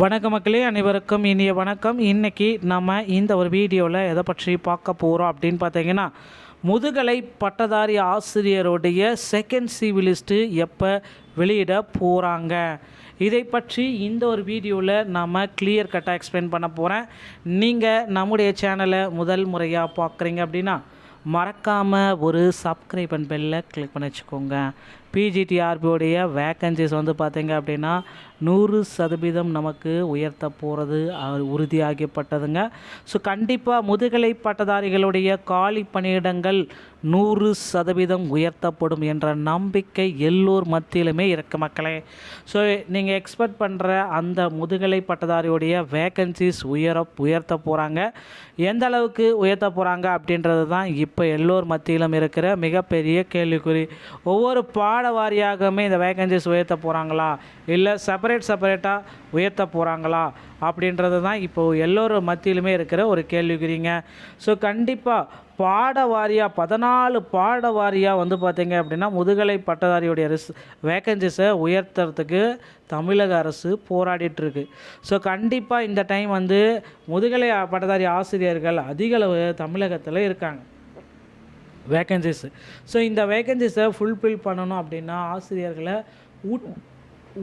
வணக்க மக்களே, அனைவருக்கும் இனிய வணக்கம். இன்றைக்கி நம்ம இந்த ஒரு வீடியோவில் எதை பற்றி பார்க்க போகிறோம் அப்படின்னு பார்த்தீங்கன்னா, முதுகலை பட்டதாரி ஆசிரியருடைய செகண்ட் சிவி லிஸ்ட்டு எப்போ வெளியிட போகிறாங்க, இதை பற்றி இந்த ஒரு வீடியோவில் நம்ம கிளியர் கட்டாக எக்ஸ்பிளைன் பண்ண போகிறேன். நீங்கள் நம்முடைய சேனலை முதல் முறையாக பார்க்குறீங்க அப்படின்னா மறக்காமல் ஒரு சப்ஸ்கிரைப் அண்ட் பெல்லை கிளிக் பண்ணி வச்சுக்கோங்க. பிஜிடிஆர்பியோடைய வேக்கன்சிஸ் பார்த்தீங்க அப்படின்னா 100% நமக்கு உயர்த்த போகிறது உறுதியாகப்பட்டதுங்க. ஸோ கண்டிப்பாக முதுகலை பட்டதாரிகளுடைய காலி பணியிடங்கள் 100% உயர்த்தப்படும் என்ற நம்பிக்கை எல்லோர் மத்தியிலுமே இருக்க மக்களே. ஸோ நீங்கள் எக்ஸ்பெக்ட் பண்ணுற அந்த முதுகலை பட்டதாரியுடைய வேக்கன்சிஸ் உயர்த்த போகிறாங்க. எந்த அளவுக்கு உயர்த்த போகிறாங்க அப்படின்றது தான் இப்போ எல்லோர் மத்தியிலும் இருக்கிற மிகப்பெரிய கேள்விக்குறி. ஒவ்வொரு பாட வாரியாகவே இந்த வேக்கன்சிஸ் உயர்த்த போகிறாங்களா, இல்லை செப்பரேட்டாக உயர்த்த போகிறாங்களா அப்படின்றது தான் இப்போது எல்லோரும் மத்தியிலுமே இருக்கிற ஒரு கேள்விக்குறிங்க. ஸோ கண்டிப்பாக பாடவாரியாக 14 பாடவாரியாக பார்த்திங்க அப்படின்னா முதுகலை பட்டதாரியுடைய வேக்கன்சிஸை உயர்த்துறதுக்கு தமிழக அரசு போராடிட்டுருக்கு. ஸோ கண்டிப்பாக இந்த டைம் முதுகலை பட்டதாரி ஆசிரியர்கள் அதிகளவு தமிழகத்தில் இருக்காங்க வேக்கன்சிஸ். ஸோ இந்த வேக்கன்சிஸை ஃபுல்ஃபில் பண்ணணும் அப்படின்னா ஆசிரியர்களை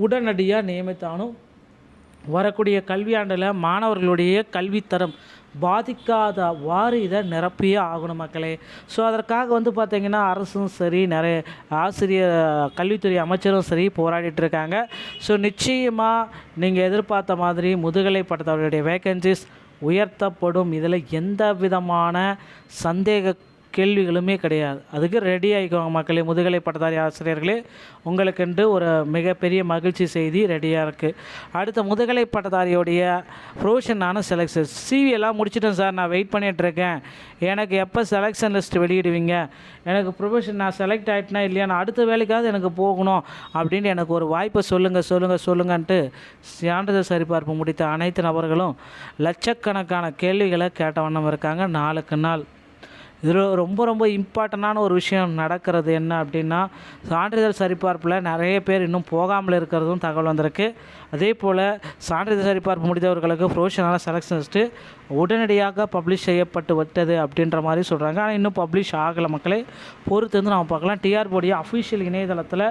உடனடியாக நியமித்தாலும் வரக்கூடிய கல்வியாண்டில் மாணவர்களுடைய கல்வித்தரம் பாதிக்காதவாறு இதை நிரப்பியே ஆகணும் மக்களே. ஸோ அதற்காக பார்த்திங்கன்னா அரசும் சரி, நிறைய ஆசிரியர் கல்வித்துறை அமைச்சரும் சரி போராடிட்டுருக்காங்க. ஸோ நிச்சயமாக நீங்கள் எதிர்பார்த்த மாதிரி முதுகலை பட்டதாரியுடைய வேக்கன்சிஸ் உயர்த்தப்படும். இதில் எந்த விதமான சந்தேக கேள்விகளுமே கிடையாது. அதுக்கு ரெடி ஆகிக்கோங்க மக்களே. முதுகலை பட்டதாரி ஆசிரியர்களே, உங்களுக்கென்று ஒரு மிகப்பெரிய மகிழ்ச்சி செய்தி ரெடியாக இருக்குது. அடுத்த முதுகலை பட்டதாரியோடைய ப்ரொஃபஷனான செலெக்ஷன் சிவியெல்லாம் முடிச்சிட்டேன் சார், நான் வெயிட் பண்ணிகிட்ருக்கேன், எனக்கு எப்போ செலெக்ஷன் லிஸ்ட் வெளியிடுவீங்க, எனக்கு ப்ரொஃபஷன் நான் செலக்ட் ஆகிட்டேனா இல்லையா, நான் அடுத்த வேலைக்காவது எனக்கு போகணும் அப்படின்னு எனக்கு ஒரு வாய்ப்பை சொல்லுங்கன்ட்டு சான்றிதழ் சரிபார்ப்பு முடித்த அனைத்து நபர்களும் லட்சக்கணக்கான கேள்விகளை கேட்ட வண்ணம் இருக்காங்க நாளுக்கு நாள். இதில் ரொம்ப இம்பார்ட்டண்டான ஒரு விஷயம் நடக்கிறது என்ன அப்படின்னா, சான்றிதழ் சரிபார்ப்பில் நிறைய பேர் இன்னும் போகாமல் இருக்கிறதும் தகவல் வந்திருக்கு. அதே போல் சான்றிதழ் சரிபார்ப்பு முடித்தவர்களுக்கு ப்ரொஃபஷனல் செலெக்ஷன் லிஸ்ட்டு உடனடியாக பப்ளிஷ் செய்யப்பட்டு விட்டது அப்படின்ற மாதிரி சொல்கிறாங்க. ஆனால் இன்னும் பப்ளிஷ் ஆகலை மக்களே, பொறுத்து நம்ம பார்க்கலாம். டிஆர்பியோடைய அஃபிஷியல் இணையதளத்தில்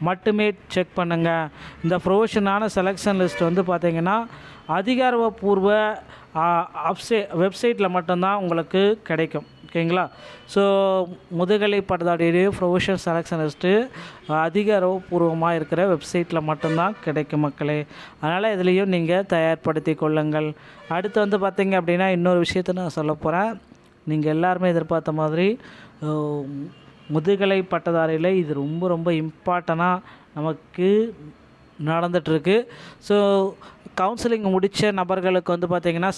மட்டுமே செக் பண்ணுங்கள். இந்த ப்ரொஃபஷனல் செலெக்ஷன் லிஸ்ட் பார்த்திங்கன்னா அதிகாரப்பூர்வ வெப்சைட்டில் மட்டும்தான் உங்களுக்கு கிடைக்கும். ஓகேங்களா? ஸோ முதுகலை பட்டதாரி ப்ரொஃபஷனல் செலெக்ஷன் லிஸ்ட்டு அதிகாரப்பூர்வமாக இருக்கிற வெப்சைட்டில் மட்டும்தான் கிடைக்கும் மக்களே. அதனால் இதுலேயும் நீங்கள் தயார்படுத்தி கொள்ளுங்கள். அடுத்து பார்த்திங்க அப்படின்னா இன்னொரு விஷயத்த நான் சொல்ல போகிறேன். நீங்கள் எல்லாருமே எதிர்பார்த்த மாதிரி முதுகலை பட்டதாரியில் இது ரொம்ப இம்பார்ட்டனாக நமக்கு நடந்துகிட்ருக்கு. ஸோ கவுன்சிலிங் முடித்த நபர்களுக்கு பார்த்திங்கன்னா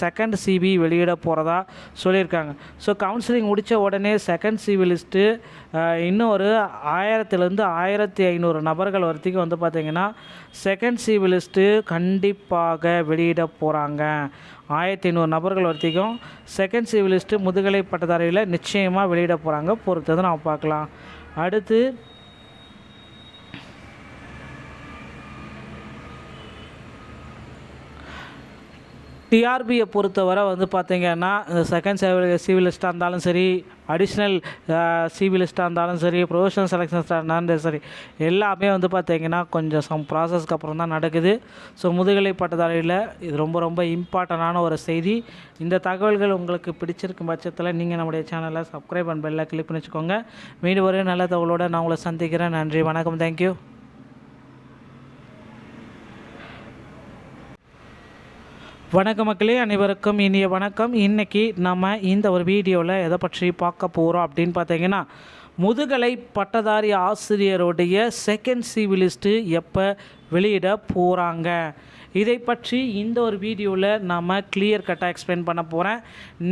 செகண்ட் சிவி வெளியிட போகிறதா சொல்லியிருக்காங்க. ஸோ கவுன்சிலிங் முடித்த உடனே செகண்ட் சிவி லிஸ்ட்டு இன்னும் ஒரு 1000 1500 நபர்கள் வரைக்கும் பார்த்திங்கன்னா செகண்ட் சிவி லிஸ்ட்டு கண்டிப்பாக வெளியிட போகிறாங்க. 1500 நபர்கள் வரைக்கும் செகண்ட் சிவி லிஸ்ட்டு முதுகலை பட்டதாரியில் நிச்சயமாக வெளியிட போகிறாங்க. பொறுத்தது நாம் பார்க்கலாம். அடுத்து டிஆர்பியை பொறுத்தவரை பார்த்திங்கன்னா இந்த செகண்ட் சிவி லிஸ்ட்டாக இருந்தாலும் சரி, அடிஷ்னல் சிவி லிஸ்ட்டாக இருந்தாலும் சரி, ப்ரொஃபஷனல் செலெக்ஷன்ஸாக இருந்தாலும் சரி, எல்லாமே பார்த்திங்கன்னா கொஞ்சம் ப்ராசஸ்க்கு அப்புறம் தான் நடக்குது. ஸோ முதுகலை பட்டதாரியில் இது ரொம்ப இம்பார்ட்டண்டான ஒரு செய்தி. இந்த தகவல்கள் உங்களுக்கு பிடிச்சிருக்கும் பட்சத்தில் நீங்கள் நம்முடைய சேனலை சப்ஸ்கிரைப் அண்ட் பெல்லை கிளிக் பண்ணி வச்சுக்கோங்க. மீண்டும் ஒரு நல்ல தகவலோடு நான் உங்களை சந்திக்கிறேன். நன்றி, வணக்கம், தேங்க்யூ. வணக்க மக்களே, அனைவருக்கும் இனிய வணக்கம். இன்றைக்கி நம்ம இந்த ஒரு வீடியோவில் எதை பற்றி பார்க்க போகிறோம் அப்படின்னு பார்த்தீங்கன்னா, முதுகலை பட்டதாரி ஆசிரியருடைய செகண்ட் சிவி லிஸ்ட்டு எப்போ வெளியிட போகிறாங்க, இதை பற்றி இந்த ஒரு வீடியோவில் நம்ம கிளியர் கட்டாக எக்ஸ்பிளைன் பண்ண போகிறேன்.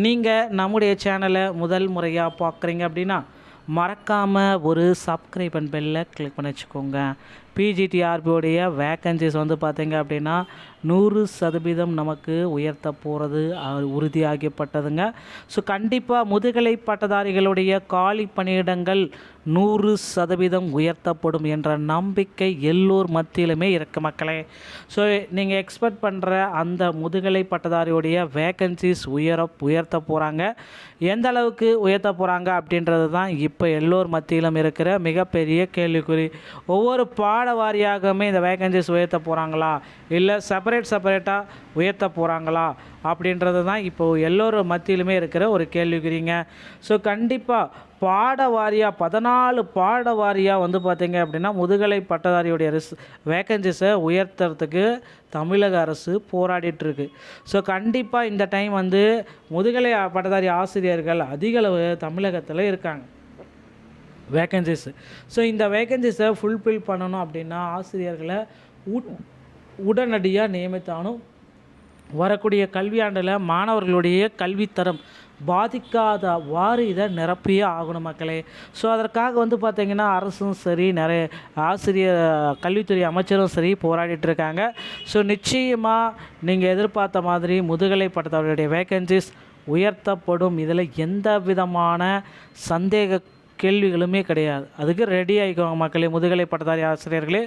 நீங்கள் நம்முடைய சேனலை முதல் முறையாக பார்க்குறீங்க அப்படின்னா மறக்காமல் ஒரு சப்ஸ்கிரைப் அண்ட் பெல்லை கிளிக் பண்ணி வச்சுக்கோங்க. பிஜிடிஆர்பியோடைய வேக்கன்சிஸ் வந்து பார்த்திங்க அப்படின்னா 100% நமக்கு உயர்த்த போகிறது உறுதியாகப்பட்டதுங்க. ஸோ கண்டிப்பாக முதுகலை பட்டதாரிகளுடைய காலி பணியிடங்கள் 100% உயர்த்தப்படும் என்ற நம்பிக்கை எல்லோர் மத்தியிலுமே இருக்குது மக்களே. ஸோ நீங்கள் எக்ஸ்பெக்ட் பண்ணுற அந்த முதுகலை பட்டதாரியுடைய வேக்கன்சிஸ் உயர்த்த போகிறாங்க. எந்த அளவுக்கு உயர்த்த போகிறாங்க அப்படின்றது தான் இப்போ எல்லோர் மத்தியிலும் இருக்கிற மிகப்பெரிய கேள்விக்குறி. ஒவ்வொரு பாட வாரியாகவுமே இந்த வேக்கன்சிஸ் உயர்த்த போகிறாங்களா, இல்லை செப்பரேட்டாக உயர்த்த போகிறாங்களா அப்படின்றது தான் இப்போது எல்லோரும் மத்தியிலுமே இருக்கிற ஒரு கேள்விக்குறிங்க. ஸோ கண்டிப்பாக பாட வாரியாக 14 பாட வாரியாக வந்து பார்த்திங்க அப்படின்னா முதுகலை பட்டதாரியுடைய வேக்கன்சிஸை உயர்த்துறதுக்கு தமிழக அரசு போராடிட்டுருக்கு. ஸோ கண்டிப்பாக இந்த டைம் வந்து முதுகலை பட்டதாரி ஆசிரியர்கள் அதிக அளவு தமிழகத்தில் இருக்காங்க வேக்கன்சிஸ். ஸோ இந்த வேக்கன்சிஸை ஃபுல்ஃபில் பண்ணணும் அப்படின்னா ஆசிரியர்களை உடனடியாக நியமித்தாலும் வரக்கூடிய கல்வியாண்டில் மாணவர்களுடைய கல்வித்தரம் பாதிக்காதவாறு இதை நிரப்பியே ஆகணும் மக்களே. ஸோ அதற்காக வந்து பார்த்திங்கன்னா அரசும் சரி, நிறைய கல்வித்துறை அமைச்சரும் சரி போராடிட்டுருக்காங்க. ஸோ நிச்சயமாக நீங்கள் எதிர்பார்த்த மாதிரி முதுகலை பட்டதாரிகளுடைய வேக்கன்சிஸ் உயர்த்தப்படும். இதில் எந்த விதமான சந்தேக கேள்விகளுமே கிடையாது. அதுக்கு ரெடி ஆகிக்கோங்க மக்களே. முதுகலை பட்டதாரி ஆசிரியர்களே,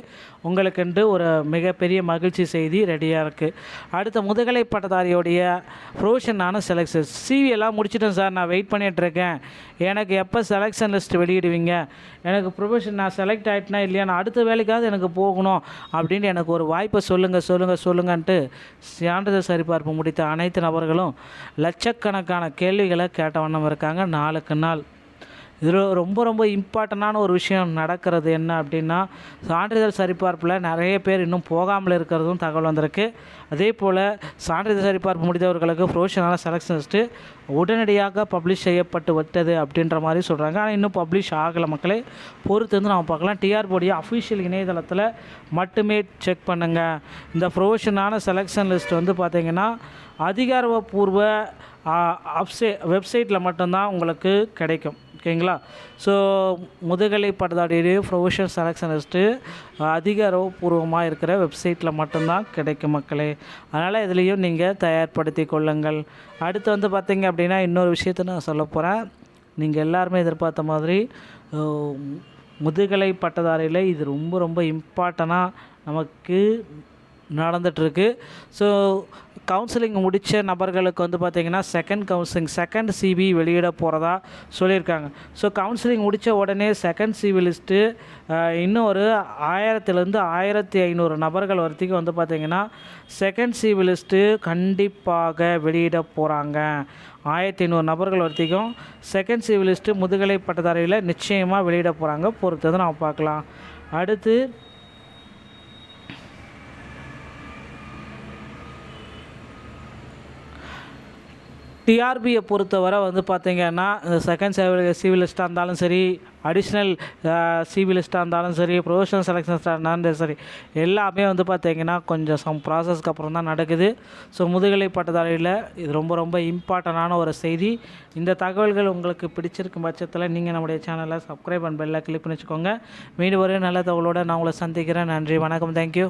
உங்களுக்கென்று ஒரு மிகப்பெரிய மகிழ்ச்சி செய்தி ரெடியாக இருக்குது. அடுத்த முதுகலை பட்டதாரியோடைய ப்ரொஃபஷனான செலெக்ஷன் சிவியெல்லாம் முடிச்சிட்டேன் சார், நான் வெயிட் பண்ணிகிட்ருக்கேன், எனக்கு எப்போ செலெக்ஷன் லிஸ்ட் வெளியிடுவீங்க, எனக்கு ப்ரொஃபஷன் நான் செலக்ட் ஆகிட்டேனா இல்லையா, நான் அடுத்த வேலைக்காவது எனக்கு போகணும் அப்படின்னு எனக்கு ஒரு வாய்ப்பை சொல்லுங்கன்ட்டு சான்றிதழ் சரிபார்ப்பு முடித்த அனைத்து நபர்களும் லட்சக்கணக்கான கேள்விகளை கேட்ட வண்ணம் இருக்காங்க நாளுக்கு நாள். இதில் ரொம்ப இம்பார்ட்டண்டான ஒரு விஷயம் நடக்கிறது என்ன அப்படின்னா, சான்றிதழ் சரிபார்ப்பில் நிறைய பேர் இன்னும் போகாமல் இருக்கிறதும் தகவல் வந்திருக்கு. அதே போல் சான்றிதழ் சரிபார்ப்பு முடித்தவர்களுக்கு ப்ரொஃபஷனல் செலெக்ஷன் லிஸ்ட்டு உடனடியாக பப்ளிஷ் செய்யப்பட்டு விட்டது அப்படின்ற மாதிரி சொல்கிறாங்க. ஆனால் இன்னும் பப்ளிஷ் ஆகலை மக்களே, பொறுத்து வந்து நம்ம பார்க்கலாம். டிஆர்பியோடைய அஃபிஷியல் இணையதளத்தில் மட்டுமே செக் பண்ணுங்கள். இந்த ப்ரொஃபஷனல் செலெக்ஷன் லிஸ்ட் வந்து பார்த்திங்கன்னா அதிகாரப்பூர்வ வெப்சைட்டில் மட்டும்தான் உங்களுக்கு கிடைக்கும். ஓகேங்களா? ஸோ முதுகலை பட்டதாரி ப்ரொஃபஷனல் செலெக்ஷன் லிஸ்ட்டு அதிகாரப்பூர்வமாக இருக்கிற வெப்சைட்டில் மட்டும்தான் கிடைக்கும் மக்களே. அதனால் இதுலேயும் நீங்கள் தயார்படுத்தி கொள்ளுங்கள். அடுத்து வந்து பார்த்திங்க அப்படின்னா இன்னொரு விஷயத்தை நான் சொல்ல போகிறேன். நீங்கள் எல்லாருமே எதிர்பார்த்த மாதிரி முதுகலை பட்டதாரியில் இது ரொம்ப இம்பார்ட்டனாக நமக்கு நடந்துகிட்ருக்கு. ஸோ கவுன்சிலிங் முடித்த நபர்களுக்கு வந்து பார்த்திங்கன்னா செகண்ட் சிவி வெளியிட போகிறதா சொல்லியிருக்காங்க. ஸோ கவுன்சிலிங் முடித்த உடனே செகண்ட் சிவி லிஸ்ட்டு இன்னும் ஒரு 1000 1500 நபர்கள் வரைக்கும் வந்து பார்த்திங்கன்னா செகண்ட் சிவி லிஸ்ட்டு கண்டிப்பாக வெளியிட போகிறாங்க. 1500 நபர்கள் வரைக்கும் செகண்ட் சிவி லிஸ்ட்டு முதுகலை பட்டதாரியில் நிச்சயமாக வெளியிட போகிறாங்க. பொறுத்தது நம்ம பார்க்கலாம். அடுத்து டிஆர்பியை பொறுத்தவரை வந்து பார்த்திங்கன்னா இந்த செகண்ட் சிவில் லிஸ்ட்டாக இருந்தாலும் சரி, அடிஷ்னல் சிவில் லிஸ்ட்டாக இருந்தாலும் சரி, ப்ரொஃபஷனல் செலெக்ஷன்ஸாக இருந்தாலும் சரி, எல்லாமே வந்து பார்த்திங்கன்னா கொஞ்சம் ப்ராசஸ்க்கு அப்புறம் தான் நடக்குது. ஸோ முதுகலை பட்டதாரியில் இது ரொம்ப இம்பார்ட்டண்டான ஒரு செய்தி. இந்த தகவல்கள் உங்களுக்கு பிடிச்சிருக்கும் பட்சத்தில் நீங்கள் நம்முடைய சேனலை சப்ஸ்கிரைப் அண்ட் பெல்லை கிளிக் பண்ணி வச்சுக்கோங்க. மீண்டும் ஒரு நல்ல தகவலோடு நான் உங்களை சந்திக்கிறேன். நன்றி, வணக்கம், தேங்க்யூ.